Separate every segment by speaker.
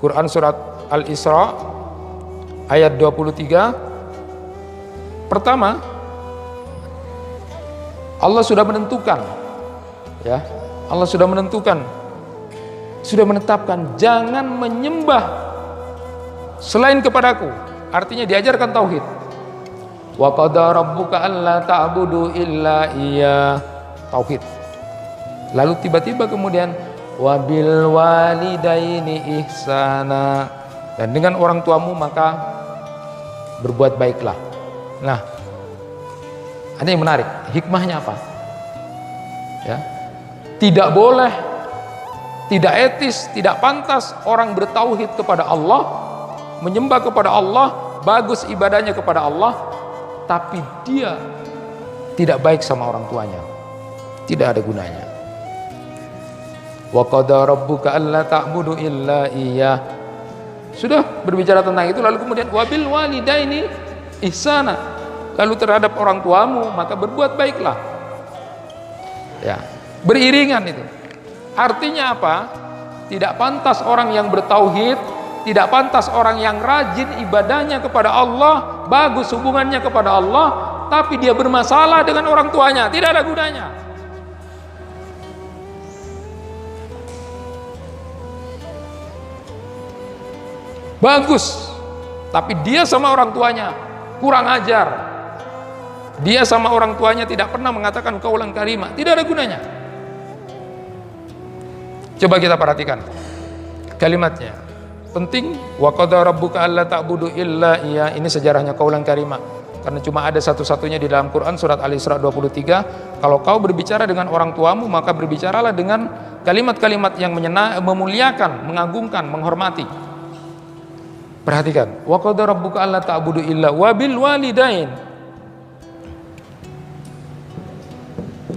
Speaker 1: Quran surat Al-Isra ayat 23. Pertama, Allah sudah menentukan, ya, Allah sudah menentukan, sudah menetapkan jangan menyembah selain kepadaku. Artinya diajarkan tauhid. Wa qada rabbuka alla ta'budu illa iya, tauhid. Lalu tiba-tiba kemudian wabil walidaini ihsana, dan dengan orang tuamu maka berbuat baiklah. Nah, ada yang menarik, hikmahnya apa? Ya, tidak boleh, tidak etis, tidak pantas orang bertauhid kepada Allah, menyembah kepada Allah, bagus ibadahnya kepada Allah, tapi dia tidak baik sama orang tuanya, tidak ada gunanya. Wa qada rabbuka alla ta'budu illa iyyah. Sudah berbicara tentang itu, lalu kemudian wabil walidaini ihsana, lalu terhadap orang tuamu maka berbuat baiklah. Ya, beriringan itu. Artinya apa? Tidak pantas orang yang bertauhid, tidak pantas orang yang rajin ibadahnya kepada Allah, bagus hubungannya kepada Allah, tapi dia bermasalah dengan orang tuanya, tidak ada gunanya. Bagus, tapi dia sama orang tuanya kurang ajar, dia sama orang tuanya tidak pernah mengatakan qaulan karimah, tidak ada gunanya. Coba kita perhatikan kalimatnya, penting. Wa qada rabbuka alla ta'budu illa iya, ini sejarahnya qaulan karimah, karena cuma ada satu-satunya di dalam Quran surat Al-Isra 23. Kalau kau berbicara dengan orang tuamu maka berbicaralah dengan kalimat-kalimat yang memuliakan, mengagungkan, menghormati. Perhatikan, wa qada rabbuka alla ta'budu illa wabil walidain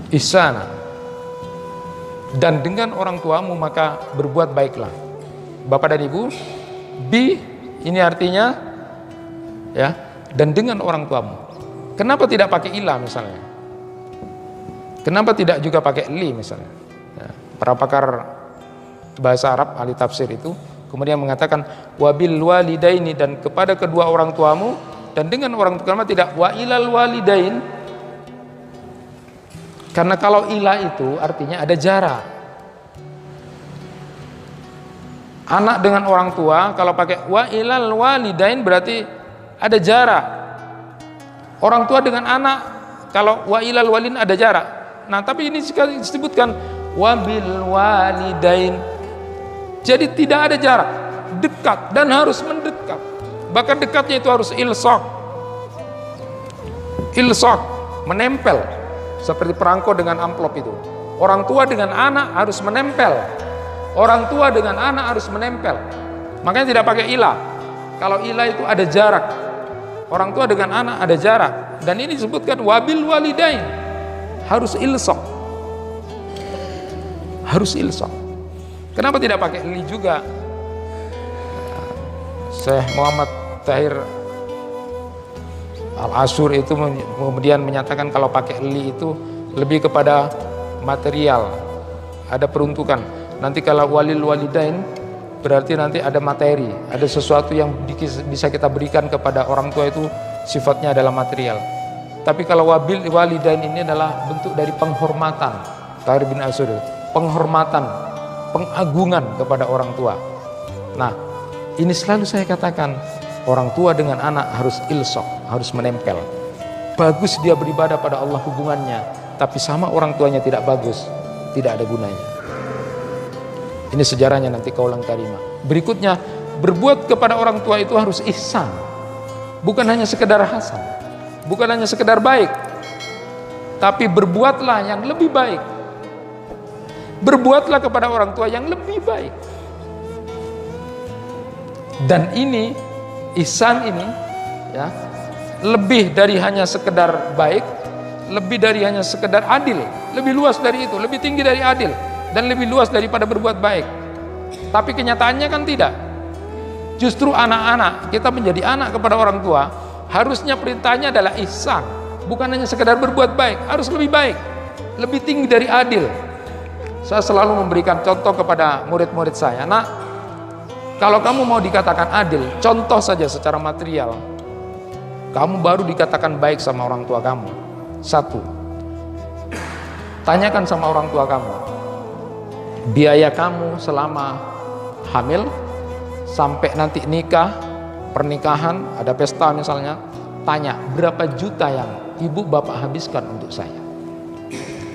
Speaker 1: ihsana, dan dengan orang tuamu maka berbuat baiklah. Bapak dan Ibu, ini artinya, ya, dan dengan orang tuamu. Kenapa tidak pakai ila misalnya? Kenapa tidak juga pakai li misalnya? Ya, para pakar bahasa Arab, ahli tafsir itu kemudian mengatakan wabil walidaini, dan kepada kedua orang tuamu, dan dengan orang tuamu, tidak wa ilal walidain, karena kalau ila itu artinya ada jarak. Anak dengan orang tua kalau pakai wa ilal walidain berarti ada jarak. Orang tua dengan anak kalau wa ilal walin ada jarak. Nah, tapi ini disebutkan wabil walidain, jadi tidak ada jarak, dekat dan harus mendekat. Bahkan dekatnya itu harus ilsaq, menempel, seperti perangko dengan amplop itu. Orang tua dengan anak harus menempel. Orang tua dengan anak harus menempel. Makanya tidak pakai ilah. Kalau ilah itu ada jarak. Orang tua dengan anak ada jarak. Dan ini disebutkan wabil walidain, harus ilsaq. Harus ilsaq. Kenapa tidak pakai li juga? Syekh Muhammad Tahir Al-Ashur itu kemudian menyatakan kalau pakai li itu lebih kepada material, ada peruntukan. Nanti kalau walil walidain berarti nanti ada materi, ada sesuatu yang bisa kita berikan kepada orang tua, itu sifatnya adalah material. Tapi kalau wabil walidain ini adalah bentuk dari penghormatan. Tahir bin Ashur, penghormatan, pengagungan kepada orang tua. Nah, ini selalu saya katakan, orang tua dengan anak harus ilsaq, harus menempel. Bagus dia beribadah pada Allah hubungannya, tapi sama orang tuanya tidak bagus, tidak ada gunanya. Ini sejarahnya nanti qaulan karimah. Berikutnya, berbuat kepada orang tua itu harus ihsan, bukan hanya sekedar hasan, bukan hanya sekedar baik, tapi berbuatlah yang lebih baik. Berbuatlah kepada orang tua yang lebih baik. Dan ini ihsan ini, ya, lebih dari hanya sekedar baik, lebih dari hanya sekedar adil, lebih luas dari itu, lebih tinggi dari adil, dan lebih luas daripada berbuat baik. Tapi kenyataannya kan tidak. Justru anak-anak, kita menjadi anak kepada orang tua, harusnya perintahnya adalah ihsan, bukan hanya sekedar berbuat baik, harus lebih baik, lebih tinggi dari adil. Saya selalu memberikan contoh kepada murid-murid saya, nak, Kalau kamu mau dikatakan adil, contoh saja secara material, kamu baru dikatakan baik sama orang tua kamu. Satu, tanyakan sama orang tua kamu, biaya kamu selama hamil sampai nanti nikah, pernikahan, ada pesta misalnya, tanya berapa juta yang ibu bapak habiskan untuk saya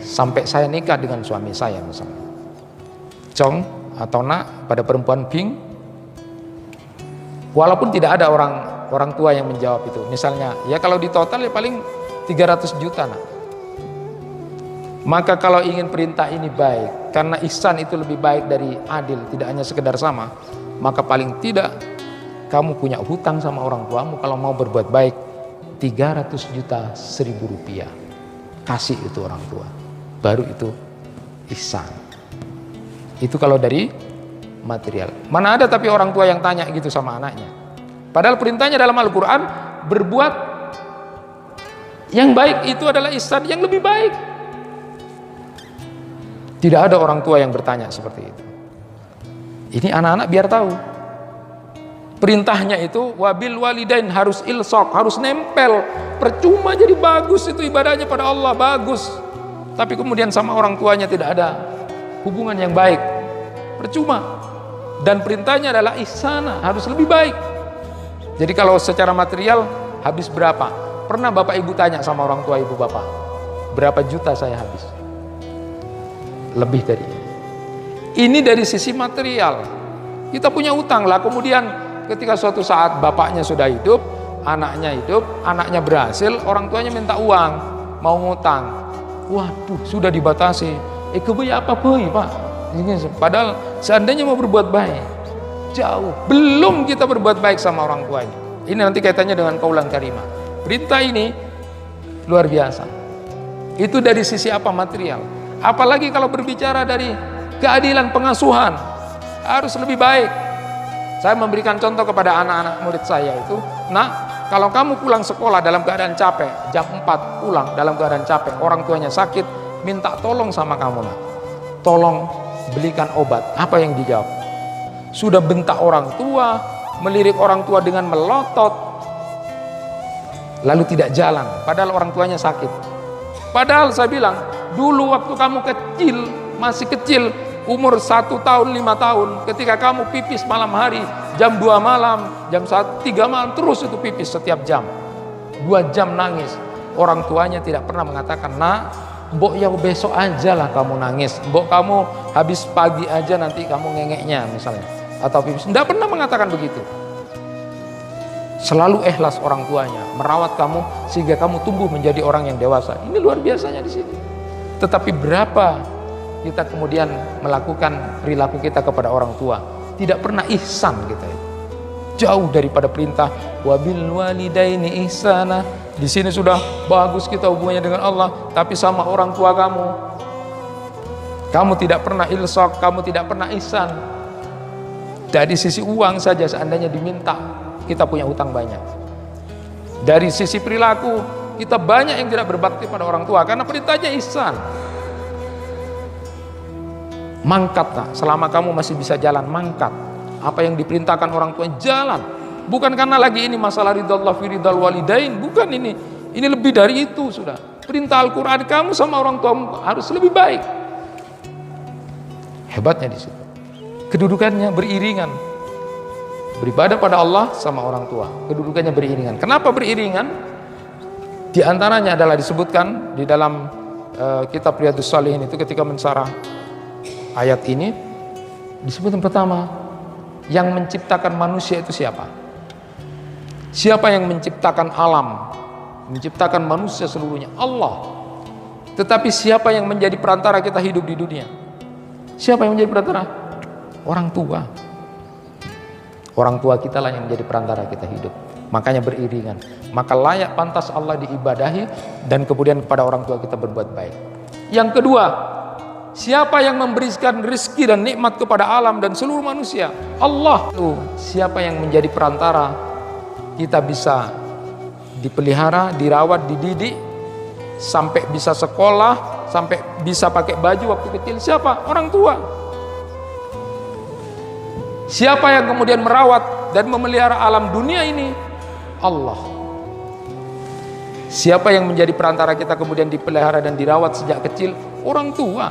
Speaker 1: sampai saya nikah dengan suami saya misalnya. Cong atau nak pada perempuan pink, walaupun tidak ada orang tua yang menjawab itu, misalnya ya kalau di total ya paling 300 juta nak. Maka kalau ingin perintah ini baik, karena ihsan itu lebih baik dari adil, tidak hanya sekedar sama, maka paling tidak kamu punya hutang sama orang tuamu. Kalau mau berbuat baik, 300 juta 1.000 rupiah kasih itu orang tua, baru itu ihsan. Itu kalau dari material. Mana ada tapi orang tua yang tanya gitu sama anaknya, padahal perintahnya dalam Al-Quran berbuat yang baik itu adalah ihsan yang lebih baik. Tidak ada orang tua yang bertanya seperti itu. Ini anak-anak biar tahu perintahnya itu wabil walidain, harus ilsok, harus nempel. Percuma jadi bagus itu ibadahnya pada Allah, bagus, tapi kemudian sama orang tuanya tidak ada hubungan yang baik, percuma. Dan perintahnya adalah ihsana, harus lebih baik. Jadi kalau secara material habis berapa? Pernah bapak ibu tanya sama orang tua ibu bapak, berapa juta saya habis? Lebih dari ini. Ini dari sisi material. Kita punya utang lah, kemudian ketika suatu saat bapaknya sudah hidup, anaknya berhasil, orang tuanya minta uang, mau ngutang. Waduh, sudah dibatasi. Kebayang apa boy pak? Padahal seandainya mau berbuat baik, jauh. Belum kita berbuat baik sama orang tua ini. Ini nanti kaitannya dengan qaulan karimah. Perintah ini luar biasa. Itu dari sisi apa? Material. Apalagi kalau berbicara dari keadilan pengasuhan, harus lebih baik. Saya memberikan contoh kepada anak-anak murid saya itu, nah kalau kamu pulang sekolah dalam keadaan capek, jam 4 pulang dalam keadaan capek, orang tuanya sakit, minta tolong sama kamu, nah, tolong belikan obat. Apa yang dijawab? Sudah bentak orang tua, melirik orang tua dengan melotot, lalu tidak jalan, padahal orang tuanya sakit. Padahal saya bilang, dulu waktu kamu kecil, masih kecil, umur 1 tahun, 5 tahun, ketika kamu pipis malam hari, jam 2 malam, jam 1, 3 malam, terus itu pipis setiap jam, 2 jam nangis. Orang tuanya tidak pernah mengatakan, nak, mbok ya besok aja lah kamu nangis, mbok kamu habis pagi aja nanti kamu ngengeknya misalnya, atau pipis. Tidak pernah mengatakan begitu. Selalu ikhlas orang tuanya merawat kamu sehingga kamu tumbuh menjadi orang yang dewasa. Ini luar biasanya di sini. Tetapi berapa kita kemudian melakukan perilaku kita kepada orang tua? Tidak pernah ihsan kita itu. Jauh daripada perintah wabil walidaini ihsana. Di sini sudah bagus kita hubungannya dengan Allah, tapi sama orang tua kamu tidak pernah ilsok, kamu tidak pernah ihsan. Dari sisi uang saja seandainya diminta, kita punya utang banyak. Dari sisi perilaku kita banyak yang tidak berbakti pada orang tua karena perintahnya ihsan. Mangkatlah selama kamu masih bisa jalan, mangkat apa yang diperintahkan orang tua, jalan. Bukan karena lagi ini masalah ridallah fi ridal walidain, bukan ini lebih dari itu sudah. Perintah Al-Quran, kamu sama orang tuamu harus lebih baik. Hebatnya di situ. Kedudukannya beriringan. Beribadah pada Allah sama orang tua, kedudukannya beriringan. Kenapa beriringan? Di antaranya adalah disebutkan di dalam kitab Riyadhus Shalihin itu ketika mensarah ayat ini, disebutkan pertama, yang menciptakan manusia itu siapa? Siapa yang menciptakan alam, menciptakan manusia seluruhnya? Allah. Tetapi siapa yang menjadi perantara kita hidup di dunia? Siapa yang menjadi perantara? Orang tua. Orang tua kita lah yang menjadi perantara kita hidup. Makanya beriringan. Maka layak pantas Allah diibadahi dan kemudian kepada orang tua kita berbuat baik. Yang kedua, siapa yang memberikan rezeki dan nikmat kepada alam dan seluruh manusia? Allah. Siapa yang menjadi perantara kita bisa dipelihara, dirawat, dididik sampai bisa sekolah, sampai bisa pakai baju waktu kecil? Siapa? Orang tua. Siapa yang kemudian merawat dan memelihara alam dunia ini? Allah. Siapa yang menjadi perantara kita kemudian dipelihara dan dirawat sejak kecil? Orang tua.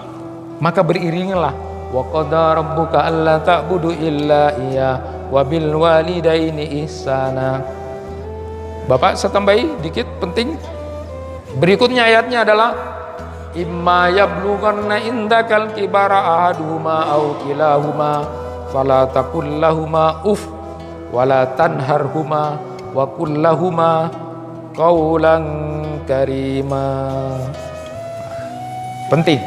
Speaker 1: Maka beriringilah, wa qada rabbuka alla ta'budu illa iyyah wa bil walidaini ihsana. Bapak saya tambahi dikit penting. Berikutnya ayatnya adalah imma yablughanna indakal kibara ahaduhuma aw kilahuma fala taqul lahumā uff wala tanharhuma wa qul lahumā qaulan karima. Penting.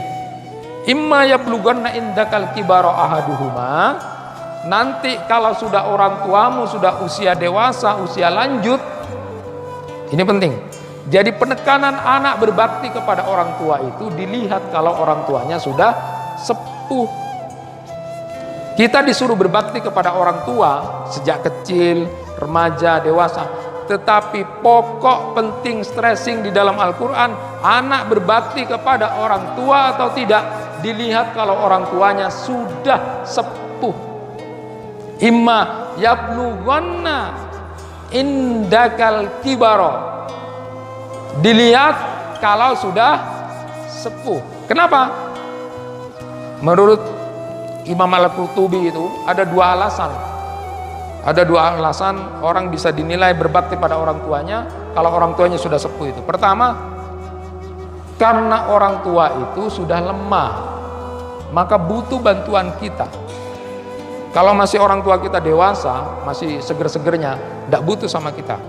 Speaker 1: Imma yablughanna indakal kibara ahaduhuma, nanti kalau sudah orang tuamu sudah usia dewasa, usia lanjut. Ini penting. Jadi penekanan anak berbakti kepada orang tua itu dilihat kalau orang tuanya sudah sepuh. Kita disuruh berbakti kepada orang tua sejak kecil, remaja, dewasa. Tetapi pokok penting stressing di dalam Al-Quran, anak berbakti kepada orang tua atau tidak, dilihat kalau orang tuanya sudah sepuh. Imma yablughanna indakal kibaro, dilihat kalau sudah sepuh. Kenapa? Menurut Imam Al-Qurtubi itu ada dua alasan. Ada dua alasan orang bisa dinilai berbakti pada orang tuanya kalau orang tuanya sudah sepuh itu. Pertama, karena orang tua itu sudah lemah, maka butuh bantuan kita. Kalau masih orang tua kita dewasa, masih seger-segernya, tidak butuh sama kita.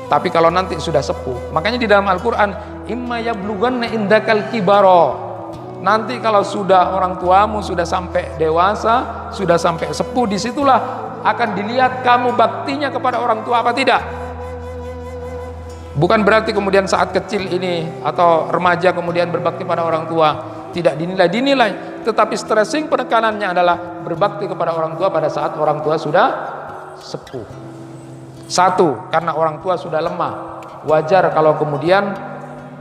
Speaker 1: Tapi kalau nanti sudah sepuh, makanya di dalam Al-Quran, imma yablughanna indakal kibaro, nanti kalau sudah orang tuamu sudah sampai dewasa, sudah sampai sepuh, disitulah akan dilihat kamu baktinya kepada orang tua apa tidak. Bukan berarti kemudian saat kecil ini atau remaja kemudian berbakti pada orang tua tidak dinilai, tetapi stressing penekanannya adalah berbakti kepada orang tua pada saat orang tua sudah sepuh. Satu, karena orang tua sudah lemah, wajar kalau kemudian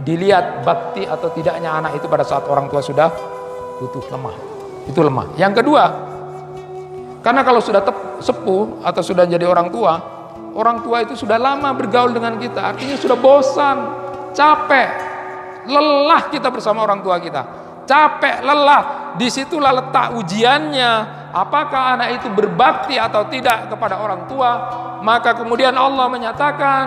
Speaker 1: dilihat bakti atau tidaknya anak itu pada saat orang tua sudah butuh lemah. Itu lemah. Yang kedua, karena kalau sudah sepuh atau sudah jadi orang tua itu sudah lama bergaul dengan kita, artinya sudah bosan, capek, lelah kita bersama orang tua kita. Capek, lelah, disitulah letak ujiannya. Apakah anak itu berbakti atau tidak kepada orang tua? Maka kemudian Allah menyatakan,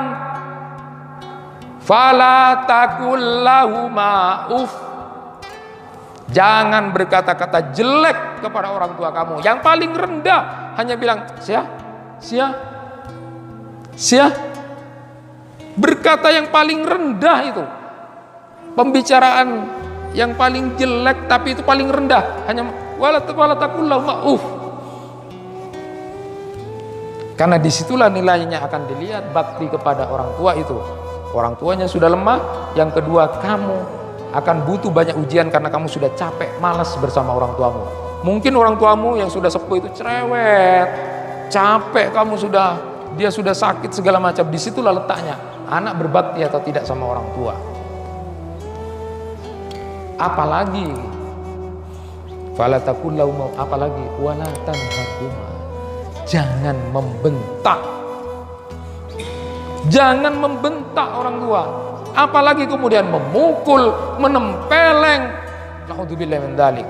Speaker 1: fala taqul lahumā uff, jangan berkata-kata jelek kepada orang tua kamu. Yang paling rendah hanya bilang sia. Berkata yang paling rendah itu, pembicaraan yang paling jelek tapi itu paling rendah, hanya wala taqul lahumā uff. Karena disitulah nilainya akan dilihat bakti kepada orang tua itu. Orang tuanya sudah lemah. Yang kedua, kamu akan butuh banyak ujian karena kamu sudah capek, malas bersama orang tuamu. Mungkin orang tuamu yang sudah sepuh itu cerewet, capek, dia sudah sakit segala macam. Disitulah letaknya anak berbakti atau tidak sama orang tua. Apalagi fala taqul lahum, apalagi wala tanharhuma, jangan membentak. Jangan membentak orang tua. Apalagi kemudian memukul, menempeleng. Naudzubillahi min dzalik.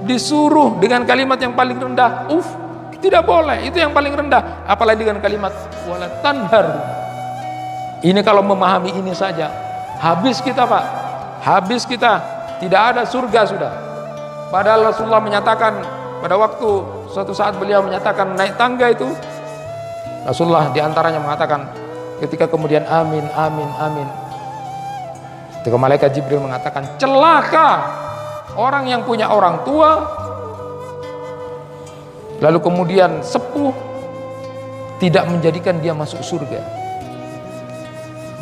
Speaker 1: Disuruh dengan kalimat yang paling rendah, uff, tidak boleh, itu yang paling rendah. Apalagi dengan kalimat wala tanhar. Ini kalau memahami ini saja, habis kita Pak, habis kita, tidak ada surga sudah. Padahal Rasulullah menyatakan pada waktu suatu saat beliau menyatakan naik tangga itu, Rasulullah diantaranya mengatakan ketika kemudian amin, amin, amin, ketika malaikat Jibril mengatakan celaka orang yang punya orang tua lalu kemudian sepuh tidak menjadikan dia masuk surga.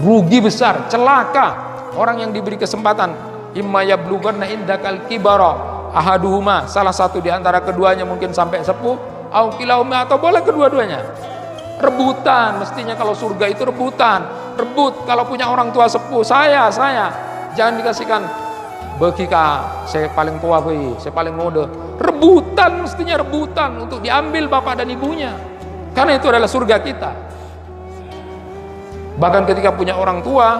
Speaker 1: Rugi besar, celaka orang yang diberi kesempatan. Imma yablughanna indakal kibara ahaduhuma, salah satu di antara keduanya mungkin sampai sepuh, au kilahuma, atau boleh kedua-duanya. Rebutan, mestinya kalau surga itu rebutan. Rebut kalau punya orang tua sepuh, saya jangan dikasihkan Bekika, saya paling tua, saya paling muda. Rebutan, mestinya rebutan untuk diambil bapak dan ibunya. Karena itu adalah surga kita. Bahkan ketika punya orang tua,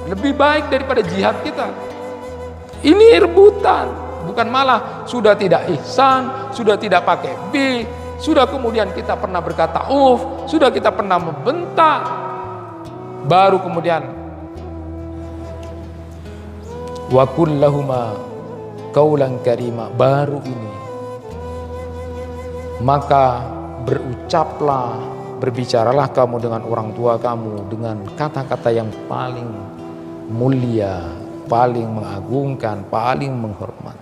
Speaker 1: lebih baik daripada jihad kita. Ini rebutan, bukan malah sudah tidak ihsan, sudah tidak pakai B, sudah kemudian kita pernah berkata sudah kita pernah membentak, baru kemudian wa kullahuma qaulan karima, baru ini maka berucaplah, berbicaralah kamu dengan orang tua kamu dengan kata-kata yang paling mulia, paling mengagungkan, paling menghormat.